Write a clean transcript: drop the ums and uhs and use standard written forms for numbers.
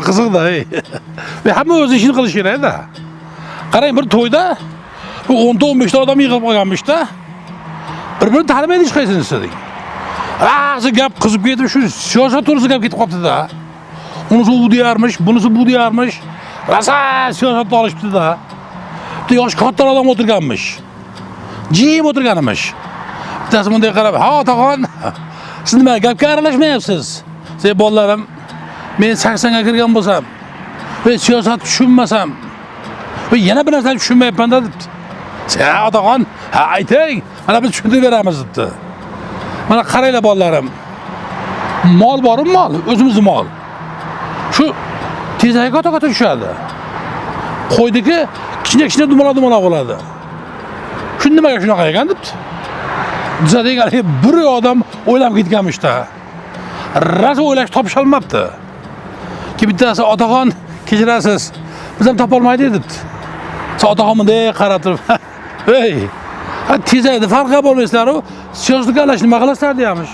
Qiziqda. Ve hamma o'z ishini qilish kerak-da. Qarang, bir to'yda 10-15 ta odam yig'ilib qolganmish-da. Bir-birini tanimaydi hech qaysinisi deng. Ra'si gap qizib ketib, shu siyosat to'g'risida gap ketib qolibdi-da. Unisi u deyarmish, bunisi bu deyarmish. Rasa siyosatni olishibdi-da. Bitta yosh katta odam o'tirganmish. Jim o'tirganmish. Bittasi bunday qarab, "Ha, otaxon, siz nima gapga aralashmayapsiz? Siz bolalarim, men 80 ga kirgan bo'lsam, ve siyosat tushunmasam, ve yana bir narsani tushunmayapman" debdi. "Ha, otaxon, ha ayting, mana biz tushuntirib beramiz" debdi. Mana qaranglar bolalarim. Mol bormi mol? O'zimizning mol. Shu tezak ota tushadi. Qo'ydiki, kichkina dumaloq bo'ladi. Shu nimaga shunaqa ekan debdi. Bizadagi bir odam o'ylab ketganmish-da. Rosa o'ylash topisha olmabdi. Ki bittasi otaxon kechirasiz, biz ham topa olmaydik debdi. Otaxon bunday qarab turib, "Ey, tezakni farqi bo'lmaysizlar-ku, siyosatga arash nima qilasizlar" deyamish.